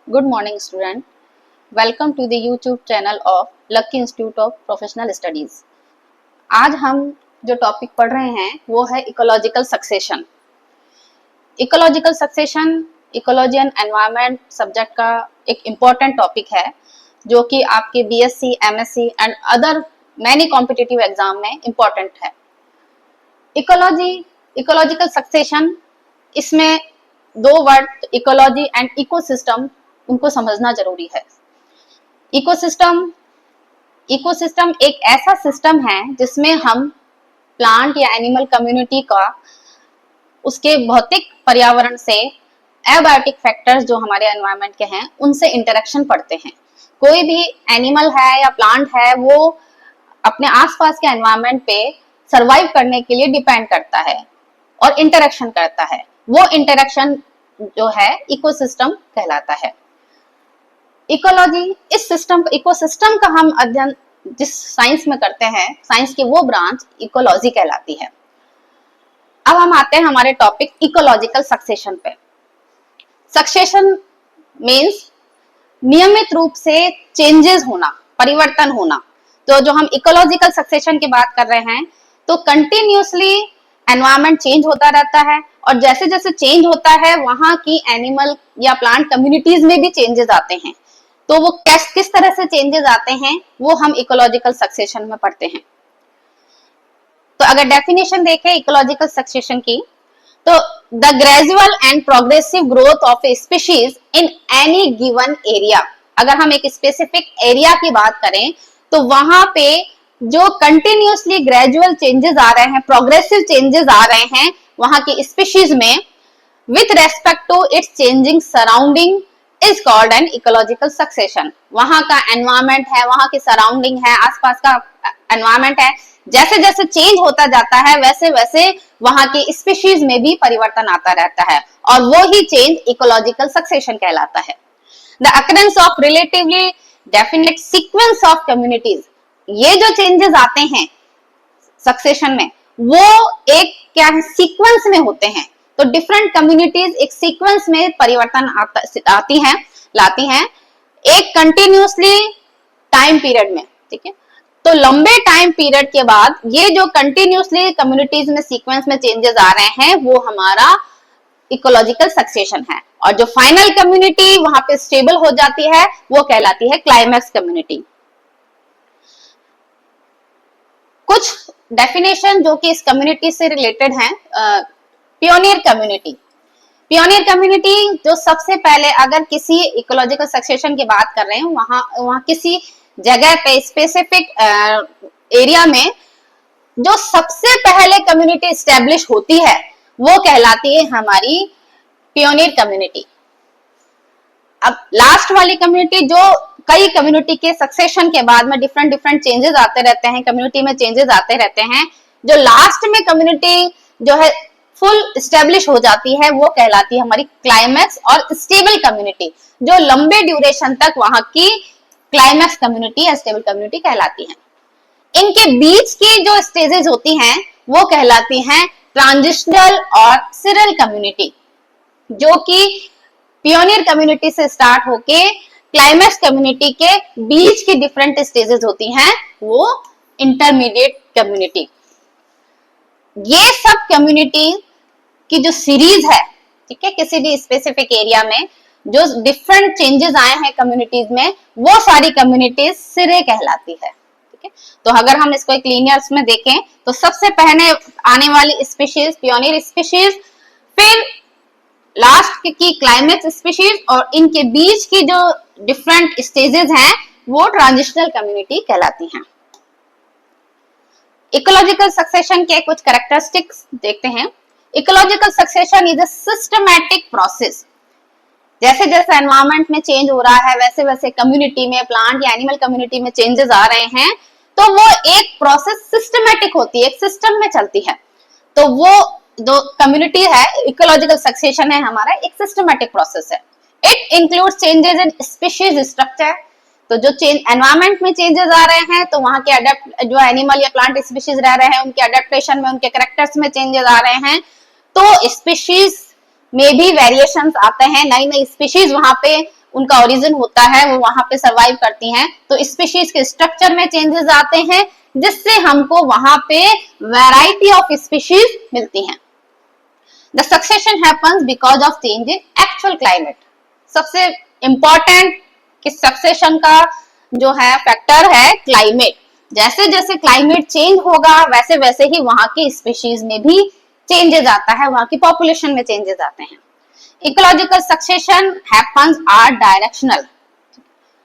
Good morning, student. Welcome to the YouTube channel of Lucky Institute of Professional Studies. आज हम जो topic पढ़ रहे हैं वो है ecological succession. Ecological succession ecology and environment subject का एक इम्पॉर्टेंट टॉपिक है जो कि आपके BSc, MSc and other many competitive exam में इम्पॉर्टेंट है। इकोलॉजिकल सक्सेशन, इसमें दो वर्ड इकोलॉजी एंड इकोसिस्टम, उनको समझना जरूरी है। इकोसिस्टम एक ऐसा सिस्टम है जिसमें हम प्लांट या एनिमल कम्युनिटी का उसके भौतिक पर्यावरण से एबायोटिक फैक्टर्स जो हमारे एनवायरनमेंट के हैं उनसे इंटरेक्शन पड़ते हैं। कोई भी एनिमल है या प्लांट है वो अपने आसपास के एनवायरनमेंट पे सरवाइव करने के लिए डिपेंड करता है और इंटरेक्शन करता है। वो इंटरेक्शन जो है इकोसिस्टम कहलाता है। इकोलॉजी इकोसिस्टम का हम अध्ययन जिस साइंस में करते हैं, साइंस की वो ब्रांच इकोलॉजी कहलाती है। अब हम आते हैं हमारे टॉपिक इकोलॉजिकल सक्सेशन पे। सक्सेशन मींस नियमित रूप से चेंजेस होना, परिवर्तन होना। तो जो हम इकोलॉजिकल सक्सेशन की बात कर रहे हैं तो कंटिन्यूअसली एनवायरनमेंट चेंज होता रहता है और जैसे जैसे चेंज होता है वहां की एनिमल या प्लांट कम्युनिटीज में भी चेंजेस आते हैं। तो वो किस तरह से चेंजेस आते हैं वो हम इकोलॉजिकल सक्सेशन में पढ़ते हैं। तो अगर डेफिनेशन देखें इकोलॉजिकल सक्सेशन की तो the gradual and progressive growth of A species in any given area. अगर हम एक स्पेसिफिक एरिया की बात करें तो वहां पे जो कंटिन्यूअसली ग्रेजुअल चेंजेस आ रहे हैं, प्रोग्रेसिव चेंजेस आ रहे हैं वहां की स्पीशीज में with respect to its changing surrounding is called an ecological succession. वहां का एनवायरनमेंट है, वहां की सराउंडिंग है, आसपास का एनवायरनमेंट है, जैसे जैसे चेंज होता जाता है वैसे वैसे वहां की स्पीशीज में भी परिवर्तन आता रहता है और वो ही चेंज इकोलॉजिकल सक्सेशन कहलाता है। The occurrence of relatively definite sequence of communities, ये जो चेंजेस आते हैं सक्सेशन में वो एक क्या है, सीक्वेंस में होते हैं। तो डिफरेंट कम्युनिटीज एक सीक्वेंस में परिवर्तन लाती हैं एक कंटिन्यूअसली टाइम पीरियड में। ठीक है, तो लंबे टाइम पीरियड के बाद ये जो कंटिन्यूअसली कम्युनिटीज में सीक्वेंस में चेंजेस आ रहे हैं वो हमारा इकोलॉजिकल सक्सेशन है। और जो फाइनल कम्युनिटी वहां पे स्टेबल हो जाती है वो कहलाती है क्लाइमैक्स कम्युनिटी। कुछ डेफिनेशन जो कि इस कम्युनिटी से रिलेटेड हैं। पियोनियर कम्युनिटी जो सबसे पहले, अगर किसी इकोलॉजिकल सक्सेशन की बात कर रहे हैं वहां किसी जगह पे स्पेसिफिक एरिया में जो सबसे पहले कम्युनिटी एस्टेब्लिश होती है वो कहलाती है हमारी पियोनियर कम्युनिटी। अब लास्ट वाली कम्युनिटी जो कई कम्युनिटी के सक्सेशन के बाद में डिफरेंट चेंजेस आते रहते हैं, कम्युनिटी में चेंजेस आते रहते हैं, जो लास्ट में कम्युनिटी जो है फुल स्टेब्लिश हो जाती है वो कहलाती है हमारी क्लाइमैक्स और स्टेबल कम्युनिटी। जो लंबे ड्यूरेशन तक वहां की क्लाइमैक्स कम्युनिटी या स्टेबल कम्युनिटी कहलाती है। इनके बीच की जो स्टेजेस होती हैं वो कहलाती हैं ट्रांजिशनल और सीरियल कम्युनिटी, जो कि पियोनियर कम्युनिटी से स्टार्ट होके क्लाइमैक्स कम्युनिटी के बीच की डिफरेंट स्टेजेस होती हैं वो इंटरमीडिएट कम्युनिटी। ये सब कम्युनिटी की जो सीरीज है, ठीक है, किसी भी स्पेसिफिक एरिया में जो डिफरेंट चेंजेस आए हैं कम्युनिटीज में वो सारी कम्युनिटीज सिरे कहलाती है। ठीक है, तो अगर हम इसको एक लीनियर्स में देखें तो सबसे पहले आने वाली स्पीशीज पियोनियर स्पीशीज, फिर लास्ट की क्लाइमैक्स स्पीशीज और इनके बीच की जो डिफरेंट स्टेजेस हैं वो ट्रांजिशनल कम्युनिटी कहलाती हैं। इकोलॉजिकल सक्सेशन के कुछ कैरेक्टरिस्टिक्स देखते हैं। Ecological succession is a systematic process. जैसे जैसे एनवायरनमेंट में चेंज हो रहा है वैसे वैसे कम्युनिटी में, प्लांट या एनिमल कम्युनिटी में चेंजेस आ रहे हैं तो वो एक प्रोसेस सिस्टमैटिक होती है, एक सिस्टम में चलती है। तो वो जो कम्युनिटी है, इकोलॉजिकल सक्सेशन है हमारा एक सिस्टमैटिक प्रोसेस है। It includes changes in species structure. तो जो एनवायरनमेंट में चेंजेस आ रहे हैं तो वहां के जो एनिमल या प्लांट स्पीशीज रह रहे हैं उनके अडेप्टेशन में, उनके कैरेक्टर्स में चेंजेस आ रहे हैं। तो स्पीशीज में भी वेरिएशंस आते हैं, नई नई स्पीशीज वहां पे उनका ओरिजिन होता है, वो वहां पे सरवाइव करती हैं, तो स्पीशीज के स्ट्रक्चर में चेंजेस आते हैं, जिससे हमको वहां पे वैरायटी ऑफ स्पीशीज मिलती हैं। The succession happens because of change in actual climate. सबसे इंपॉर्टेंट कि सक्सेशन का जो है फैक्टर है क्लाइमेट। जैसे जैसे क्लाइमेट चेंज होगा वैसे वैसे ही वहां की स्पीशीज में भी चेंजेस आता है, वहां की पॉपुलेशन में चेंजेस आते हैं। Ecological succession happens are directional.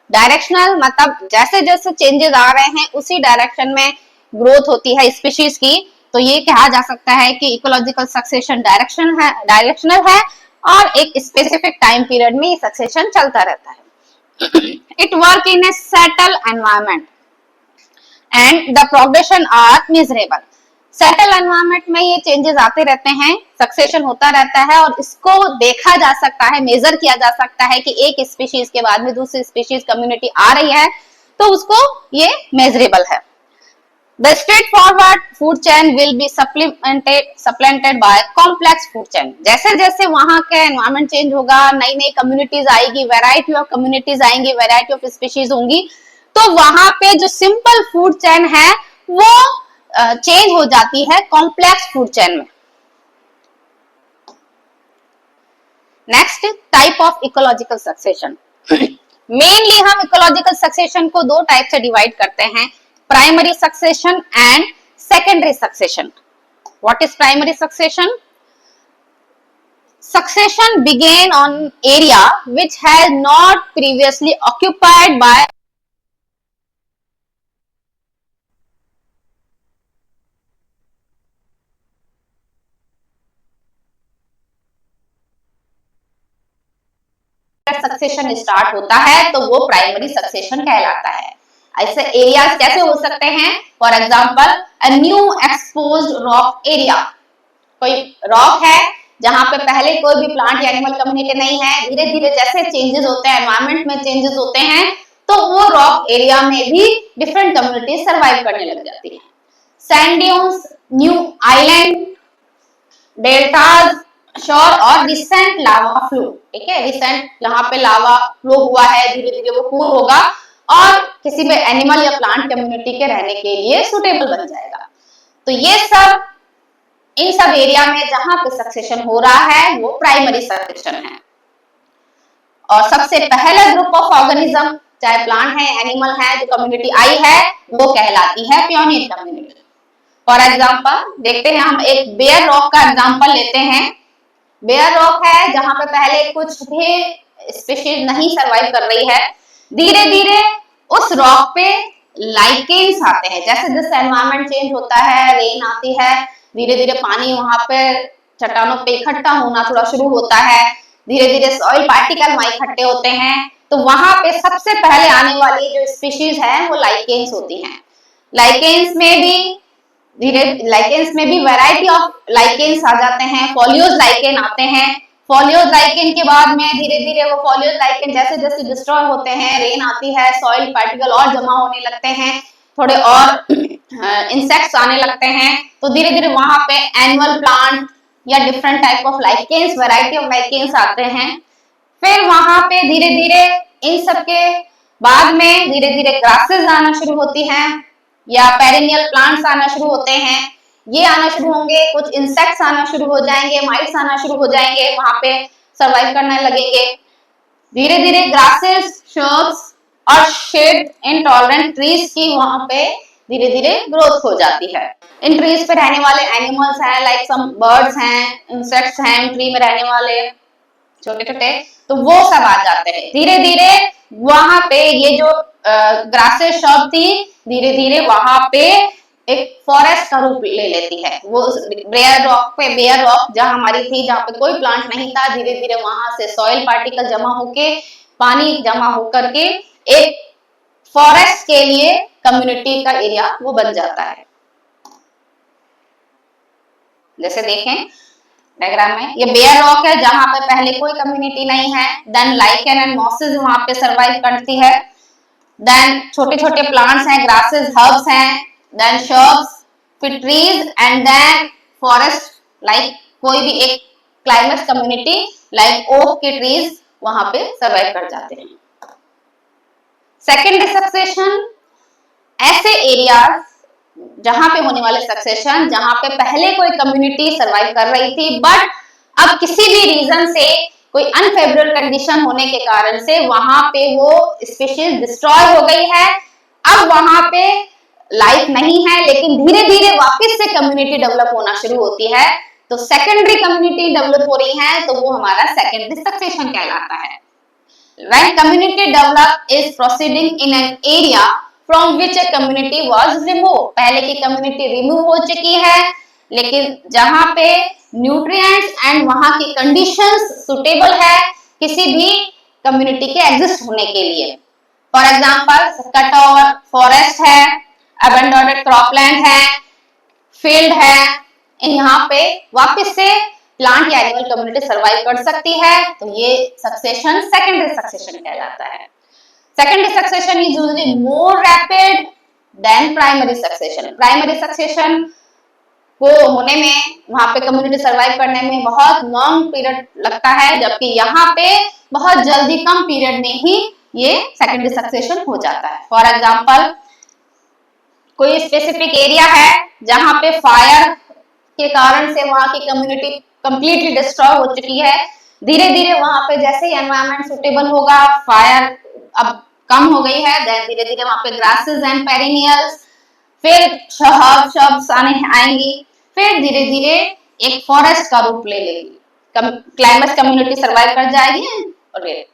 Directional मतलब जैसे जैसे चेंजेस आ रहे हैं उसी डायरेक्शन में ग्रोथ होती है स्पीशीज की, तो ये कहा जा सकता है कि इकोलॉजिकल सक्सेशन डायरेक्शनल है और एक स्पेसिफिक टाइम पीरियड में ये सक्सेशन चलता रहता है। It work in a settle environment and the progression are measurable. Settle environment में ये चेंजेस आते रहते हैं, सक्सेशन होता रहता है और इसको देखा जा सकता है, मेजर किया जा सकता है कि एक स्पीशीज के बाद में दूसरी स्पीशीज कम्युनिटी आ रही है तो उसको ये मेजरेबल है। The straightforward food chain will be supplanted by complex food chain। जैसे जैसे वहां का एनवायरमेंट चेंज होगा, नई नई कम्युनिटीज आएगी, वैरायटी ऑफ कम्युनिटीज आएंगी, वैरायटी ऑफ स्पीशीज होंगी, तो वहां पे जो सिंपल फूड चेन है वो चेंज हो जाती है कॉम्प्लेक्स फूड चेन में। Next type of ecological succession. Mainly हम इकोलॉजिकल सक्सेशन को दो टाइप से डिवाइड करते हैं, primary succession and secondary succession. What is primary succession? Succession began on area which has not previously occupied by succession start होता है तो वो प्राइमरी सक्सेशन कहलाता है। ऐसे एरियाज कैसे हो सकते हैं? For example a new exposed rock area. कोई रॉक है जहां पे पहले कोई भी प्लांट या एनिमल कम्युनिटी नहीं है, धीरे धीरे जैसे चेंजेस होते हैं, एनवायरनमेंट में चेंजेस होते हैं, तो वो रॉक एरिया में भी डिफरेंट कम्युनिटी सर्वाइव करने लग जाती है। Sand dunes, new island, deltas, शोर और रिसेंट लावा फ्लो। ठीक है, रिसेंट यहाँ पे लावा फ्लो हुआ है, धीरे धीरे वो कूल होगा और किसी भी एनिमल या प्लांट कम्युनिटी के रहने के लिए सुटेबल बन जाएगा। तो ये सब इन सब एरिया में जहां पे सक्सेशन हो रहा है वो प्राइमरी सक्सेशन है। और सबसे पहला ग्रुप ऑफ ऑर्गेनिज्म, चाहे प्लांट है एनिमल है, जो कम्युनिटी आई है वो कहलाती है पियोनियर कम्युनिटी। फॉर एग्जांपल देखते हैं, हम एक बेयर रॉक का एग्जांपल लेते हैं। बेयर रॉक है जहां पे पहले कुछ भी स्पीशीज नहीं सरवाइव कर रही है, धीरे धीरे उस रॉक पे लाइकेन्स आते हैं। जैसे जैसे एनवायरनमेंट चेंज होता है, रेन आती है, धीरे धीरे पानी वहां पे चट्टानों पे इकट्ठा होना थोड़ा शुरू होता है, धीरे धीरे सॉइल पार्टिकल वहां इकट्ठे होते हैं, तो वहां पे सबसे पहले आने वाली जो स्पीशीज है वो लाइकेन्स होती हैं। लाइकेन्स में भी वैरायटी ऑफ लाइकेन्स आ जाते हैं, फोलियोज लाइकेन आते हैं। फोलियोज लाइकेन के बाद में धीरे धीरे वो फोलियोज लाइकेन जैसे जैसे डिस्ट्रॉय होते हैं, रेन आती है, सॉइल पार्टिकल और जमा होने लगते हैं, थोड़े और इंसेक्ट्स आने लगते हैं, तो धीरे धीरे वहां पे एनुअल प्लांट या different type of lichens, variety of lichens आते हैं। फिर वहां पे धीरे धीरे इन सब के बाद में धीरे धीरे ग्रासेस आना शुरू होती हैं या पेरिनियल प्लांट्स आना शुरू होते हैं। ये आना शुरू होंगे, कुछ इंसेक्ट्स आना शुरू हो जाएंगे, माइट्स आना शुरू हो जाएंगे, वहां पे सरवाइव करने लगेंगे। धीरे धीरे ग्रासेस, श्रब्स और शेड इंटॉलरेंट ट्रीज की वहां पे धीरे धीरे ग्रोथ हो जाती है। इन ट्रीज पे रहने वाले एनिमल्स हैं, लाइक सम बर्ड्स हैं, इंसेक्ट्स हैं, ट्री में रहने वाले छोटे छोटे, तो वो सब आ जाते हैं। धीरे धीरे वहां पे ये जो ग्रासेस शॉप थी, धीरे धीरे वहां पे एक फॉरेस्ट का रूप ले लेती है। वो बेयर रॉक जहां हमारी थी, जहां पे कोई प्लांट नहीं था, धीरे धीरे वहां से सॉइल पार्टिकल जमा होके, पानी जमा होकर के एक फॉरेस्ट के लिए कम्युनिटी का एरिया वो बन जाता है। जैसे देखें डायग्राम में, ये बेयर रॉक है जहां पे पहले कोई कम्युनिटी नहीं है, देन लाइकेन एंड मॉसेस वहां पे सरवाइव करती है, देन छोटे छोटे प्लांट्स हैं, ग्रासेस, हर्ब्स हैं, देन श्रब्स, फिर trees and then forest, like कोई भी एक क्लाइमेक्स कम्युनिटी लाइक ओक के ट्रीज वहां पे सर्वाइव कर जाते हैं। सेकेंडरी सक्सेशन, ऐसे एरियाज जहां पे होने वाले सक्सेशन जहां पे पहले कोई कम्युनिटी सर्वाइव कर रही थी, बट अब किसी भी रीजन से कोई अनफेवरेबल कंडीशन होने के कारण से वहां पे वो स्पीशीज डिस्ट्रॉय हो गई है। अब वहां पे लाइफ नहीं है, लेकिन धीरे धीरे वापस से कम्युनिटी डेवलप होना शुरू होती है, तो सेकेंडरी कम्युनिटी डेवलप हो रही है, तो वो हमारा सेकेंडरी सक्सेशन कहलाता है। When community develop is proceeding in an area from which a community was removed, पहले की कम्युनिटी रिमूव हो चुकी है, लेकिन जहां पे न्यूट्रिएंट्स एंड वहां की कंडीशंस सुटेबल है किसी भी कम्युनिटी के एग्जिस्ट होने के लिए। For example cut over forest है, अबैंडन्ड क्रॉपलैंड है, फील्ड है, यहाँ पे वापस से प्लांट या एनिमल कम्युनिटी सर्वाइव कर सकती है, तो ये सक्सेशन सेकेंडरी सक्सेशन कहलाता है। Secondary succession is usually more rapid than primary succession. Primary succession को होने में, वहां पे कम्युनिटी सर्वाइव करने में बहुत लॉन्ग पीरियड लगता है, जबकि यहाँ पे बहुत जल्दी कम पीरियड में ही ये सेकेंडरी सक्सेशन हो जाता है। फॉर एग्जाम्पल कोई स्पेसिफिक एरिया है जहां पे फायर के कारण से वहां की कम्युनिटी कंप्लीटली डिस्ट्रॉय हो चुकी है, धीरे धीरे वहां पे जैसे ही एनवायरनमेंट सुटेबल होगा, फायर अब कम हो गई है, धीरे धीरे वहां पे ग्रासेस एंड पेरिनियल्स, फिर शब्स आएंगी, फिर धीरे धीरे एक फॉरेस्ट का रूप ले लेगी, क्लाइमेक्स कम्युनिटी सर्वाइव कर जाएगी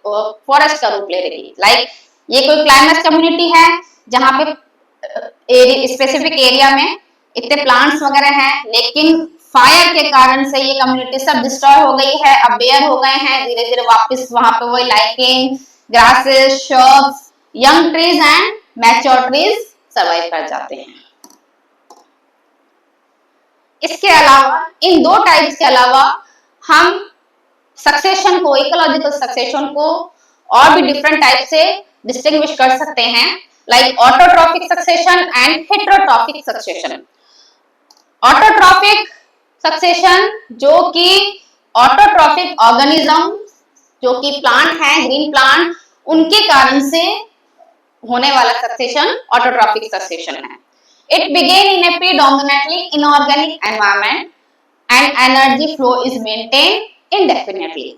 और फॉरेस्ट का रूप ले लेगी। लाइक ये कोई क्लाइमेक्स कम्युनिटी है जहां पे स्पेसिफिक एरिया में इतने प्लांट्स वगैरह हैं, लेकिन फायर के कारण से ये कम्युनिटी सब डिस्ट्रॉय हो गई है, अब बेयर हो गए हैं, धीरे धीरे वापस वहां पे वही lichen, grasses, shrubs, young trees and mature trees survive कर जाते हैं। इसके अलावा इन दो टाइप्स के अलावा हम सक्सेशन को, इकोलॉजिकल सक्सेशन को और भी डिफरेंट टाइप से डिस्टिंग्विश कर सकते हैं, like autotrophic succession and heterotrophic succession. Autotrophic succession जो कि ऑटोट्रॉफिक ऑर्गेनिज्म जो कि प्लांट है, ग्रीन प्लांट, उनके कारण से होने वाला सक्सेशन ऑटोट्रॉफिक सक्सेशन है। It began in A predominantly inorganic environment and energy flow is maintained इंडेफिनिटली।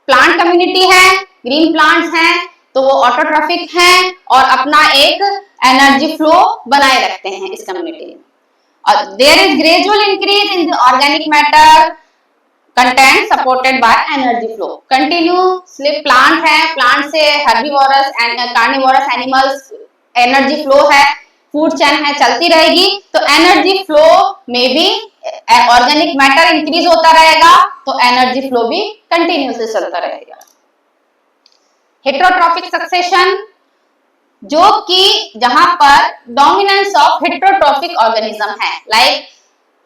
Plant community है, ग्रीन प्लांट्स हैं, तो वो ऑटोट्रॉफिक हैं और अपना एक एनर्जी फ्लो बनाए रखते हैं इस कम्युनिटी में। और there is gradual increase in the organic matter content supported by energy flow. Continuously plant है, प्लांट से herbivorous and carnivorous animals energy flow है, फूड चेन है, चलती रहेगी, तो एनर्जी फ्लो में भी ऑर्गेनिक मैटर इंक्रीज होता रहेगा, तो एनर्जी फ्लो भी कंटिन्यूअसली चलता रहेगा। हेटेरोट्रॉफिक सक्सेशन जो कि जहां पर डोमिनेंस ऑफ हेटेरोट्रॉफिक ऑर्गेनिज्म है, लाइक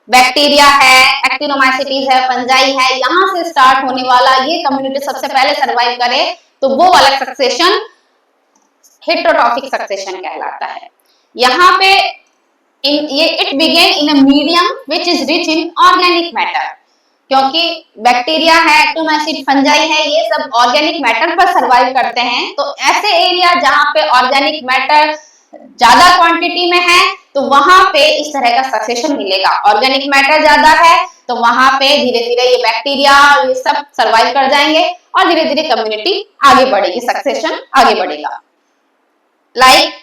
बैक्टीरिया है, एक्टिनोमाइसीटीज है, फंजाई है, यहां से स्टार्ट होने वाला ये कम्युनिटी सबसे पहले सर्वाइव करे, तो वो वाला सक्सेशन हेटेरोट्रॉफिक सक्सेशन कहलाता है। यहाँ पे it began in a medium which is rich in organic matter, क्योंकि बैक्टीरिया है, एक्टिनोमाइसीट, फंजाई है, ये सब ऑर्गेनिक मैटर पर सर्वाइव करते हैं, तो ऐसे एरिया जहां पे ऑर्गेनिक मैटर ज्यादा क्वांटिटी में है, तो वहां पे इस तरह का सक्सेशन मिलेगा। ऑर्गेनिक मैटर ज्यादा है तो वहां पे धीरे धीरे ये बैक्टीरिया ये सब सर्वाइव कर जाएंगे और धीरे धीरे कम्युनिटी आगे बढ़ेगी, सक्सेशन आगे बढ़ेगा। लाइक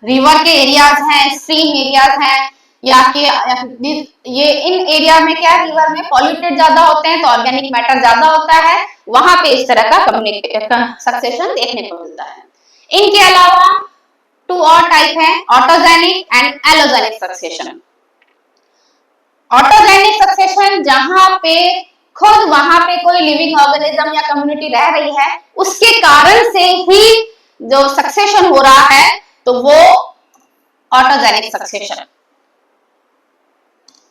रिवर के एरियाज हैं, स्ट्रीम एरियाज हैं, या कि ये इन एरिया में क्या, रिवर में पॉल्यूटेड ज्यादा होते हैं तो ऑर्गेनिक मैटर ज्यादा होता है, वहां पे इस तरह का सक्सेशन देखने को मिलता है। इनके अलावा टू और टाइप है, autogenic and allogenic succession. Autogenic succession जहां पे खुद वहां पे कोई लिविंग ऑर्गेनिज्म या कम्युनिटी रह रही है, उसके कारण से ही जो सक्सेशन हो रहा है, तो वो ऑटोजेनिक सक्सेशन।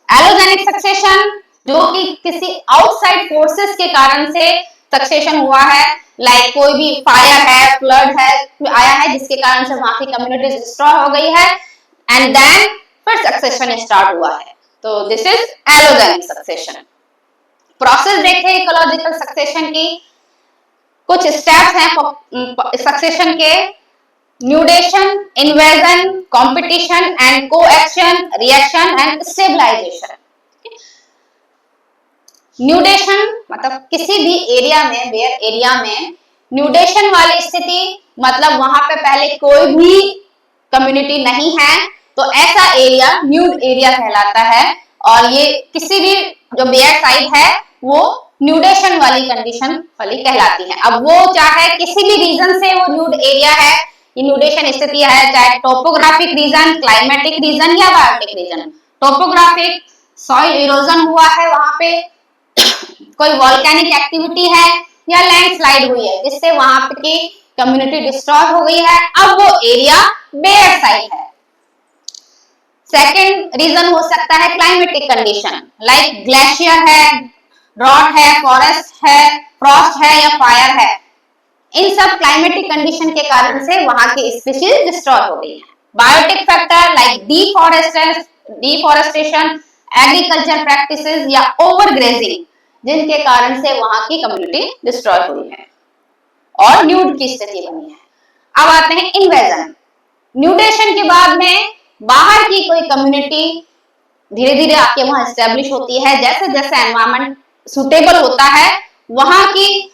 एलोजेनिक सक्सेशन जो कि किसी आउटसाइड फोर्सेस के कारण से सक्सेशन हुआ है, लाइक कोई भी फायर है, फ्लड है, आया है जिसके कारण से वहां की कम्युनिटी डिस्ट्रॉय हो गई है, एंड देन फिर सक्सेशन स्टार्ट हुआ है, तो this is allogenic succession. Process देखे इकोलॉजिकल सक्सेशन की, कुछ स्टेप्स हैं सक्सेशन के: nudation, invasion, competition and coaction, reaction and stabilisation. Nudation मतलब किसी भी एरिया में, वेयर एरिया में न्यूडेशन वाली स्थिति, मतलब वहां पे पहले कोई भी कम्युनिटी नहीं है, तो ऐसा एरिया न्यूड एरिया कहलाता है। और ये किसी भी जो बेयर साइड है वो न्यूडेशन वाली कंडीशन वाली कहलाती है। अब वो चाहे किसी भी रीजन से वो न्यूड एरिया है, ये न्यूडेशन स्थिति है, चाहे टोपोग्राफिक रीजन, क्लाइमेटिक रीजन या biotic region. Topographic, soil erosion हुआ है वहां पे, कोई वॉल्केनिक एक्टिविटी है या लैंडस्लाइड हुई है जिससे वहां की कम्युनिटी डिस्ट्रॉय हो गई है, अब वो एरिया बेयर साइड है। सेकेंड रीजन हो सकता है क्लाइमेटिक कंडीशन, लाइक ग्लेशियर है, ड्रॉट है, फॉरेस्ट है, फ्रॉस्ट है या फायर है। इन सब क्लाइमेटिक कंडीशन के कारण से वहां की स्पीशीज डिस्ट्रॉय हो गई है। Biotic factor like deforestation, agriculture practices या ओवरग्रेजिंग, जिनके कारण से वहां की कम्युनिटी डिस्ट्रॉय हुई है और न्यूड की स्थिति बनी है। अब आते हैं इन्वेजन। न्यूडेशन के बाद में बाहर की कोई कम्युनिटी धीरे धीरे आके वहां एस्टेब्लिश होती है। जैसे जैसे एनवायरमेंट सुटेबल होता है, वहां की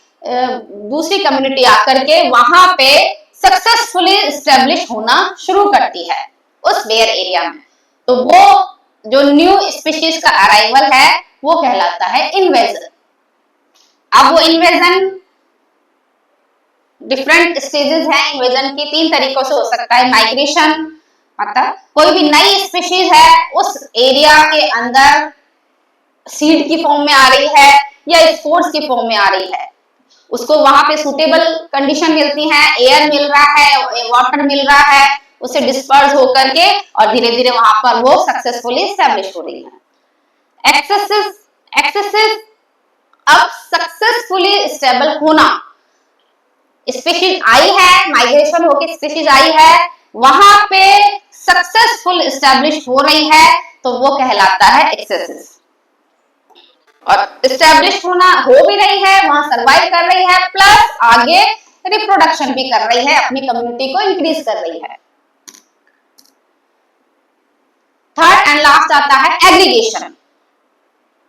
दूसरी कम्युनिटी आकर के वहां पे सक्सेसफुली एस्टेब्लिश होना शुरू करती है उस बेयर एरिया में। तो वो जो न्यू स्पीशीज का अराइवल है वो कहलाता है इन्वेजन। अब वो इन्वेजन डिफरेंट स्टेजेस हैं इन्वेजन की, 3 तरीकों से हो सकता है। माइग्रेशन, मतलब कोई भी नई स्पीशीज है उस एरिया के अंदर सीड की फॉर्म में आ रही है या स्पोर्स की फॉर्म में आ रही है, उसको वहां पे सुटेबल कंडीशन मिलती है, एयर मिल रहा है, वाटर मिल रहा है, उसे डिस्पर्स होकर के और धीरे धीरे वहां पर वो सक्सेसफुली एस्टेब्लिश हो रही है। एक्सेसिव अब सक्सेसफुली स्टेबल होना, स्पीशीज आई है, माइग्रेशन होकर स्पीशीज आई है, वहां पे सक्सेसफुल एस्टेब्लिश हो रही है, तो वो कहलाता है एक्सेसिव। और एस्टेब्लिश होना हो भी रही है, वहां सरवाइव कर रही है, प्लस आगे रिप्रोडक्शन भी कर रही है, अपनी कम्युनिटी को इंक्रीज कर रही है। थर्ड एंड लास्ट आता है एग्रीगेशन।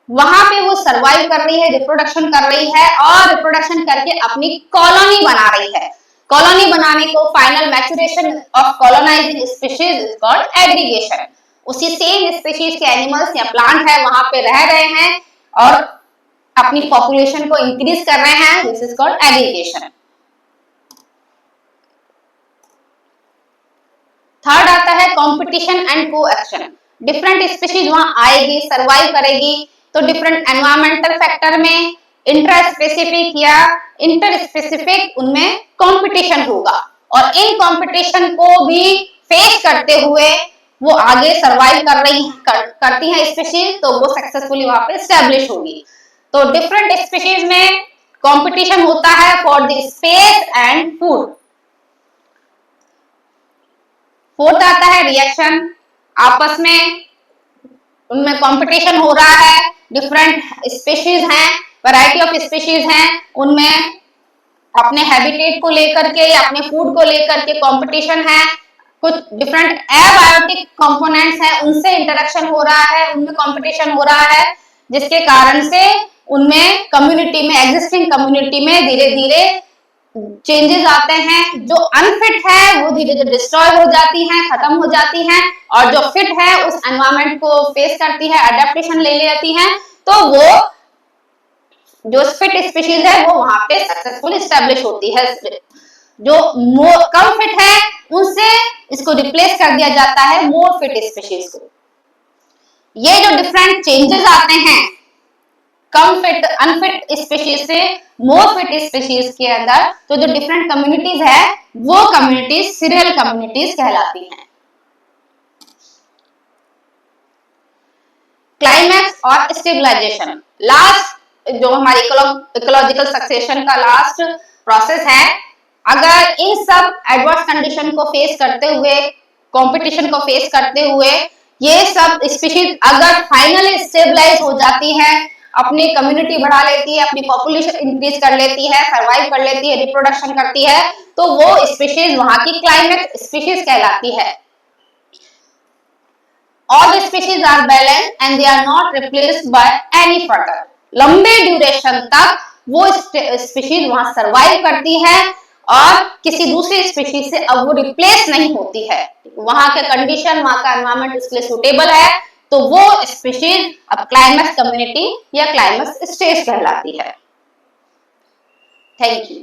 वहां पे वो सरवाइव कर रही है, रिप्रोडक्शन कर रही है और रिप्रोडक्शन करके अपनी कॉलोनी बना रही है। कॉलोनी बनाने को final maturation of colonising species is called aggregation. उसी सेम स्पीशीज के एनिमल्स या प्लांट है वहां पे रह रहे हैं और अपनी पॉपुलेशन को इंक्रीज कर रहे हैं, this is called aggregation. Third आता है कंपटीशन एंड कोएक्शन। डिफरेंट स्पीशीज वहां आएगी, सरवाइव करेगी, तो डिफरेंट एनवायरमेंटल फैक्टर में इंट्रास्पेसिफिक या इंटरस्पेसिफिक उनमें कंपटीशन होगा और इन कंपटीशन को भी फेस करते हुए वो आगे सरवाइव करती हैं स्पीशीज, तो वो सक्सेसफुली वहां पे एस्टेब्लिश होगी। तो डिफरेंट स्पीशीज में कंपटीशन होता है for the space and food. Fourth आता है रिएक्शन। आपस में उनमें कंपटीशन हो रहा है, डिफरेंट स्पीशीज हैं, वैरायटी ऑफ स्पीशीज हैं, उनमें अपने हैबिटेट को लेकर के या अपने फूड को लेकर के कंपटीशन है। कुछ डिफरेंट एबायोटिक कंपोनेंट्स हैं, उनसे इंटरेक्शन हो रहा है, उनमें कंपटीशन हो रहा है, जिसके कारण से उनमें कम्युनिटी में, एग्जिस्टिंग कम्युनिटी में धीरे धीरे चेंजेस आते हैं। जो अनफिट है वो धीरे धीरे डिस्ट्रॉय हो जाती हैं, खत्म हो जाती हैं, और जो फिट है उस एनवायरमेंट को फेस करती है, अडेप्टेशन ले लेती हैं, तो वो जो फिट स्पीशीज है वो वहां पे सक्सेसफुल एस्टेब्लिश होती है। जो कम फिट है उनसे इसको रिप्लेस कर दिया जाता है मोर फिट स्पीशीज को। ये जो डिफरेंट चेंजेस आते हैं कम फिट अनफिट स्पीशीज से मोर फिट स्पीशीज के अंदर, तो जो डिफरेंट कम्युनिटीज है वो कम्युनिटीज सीरियल कम्युनिटीज कहलाती हैं। क्लाइमैक्स और स्टेबलाइजेशन, लास्ट जो हमारी इकोलॉजिकल सक्सेशन का लास्ट प्रोसेस है। अगर इन सब एडवर्स कंडीशन को फेस करते हुए, कंपटीशन को फेस करते हुए ये सब स्पीशीज अगर फाइनली स्टेबलाइज हो जाती है, अपनी कम्युनिटी बढ़ा लेती है, अपनी पॉपुलेशन इंक्रीज कर लेती है, सर्वाइव कर लेती है, रिप्रोडक्शन करती है, तो वो स्पीशीज वहां की क्लाइमेट स्पीशीज कहलाती है। All the species are balanced and they are not replaced by any further. लंबे ड्यूरेशन तक वो स्पीशीज वहां सरवाइव करती है और किसी दूसरी स्पीशीज से अब वो रिप्लेस नहीं होती है। वहां के कंडीशन, वहां का एनवायरनमेंट उसके लिए सुटेबल है, तो वो स्पीशीज अब क्लाइमेक्स कम्युनिटी या क्लाइमेक्स स्टेज कहलाती है। Thank you.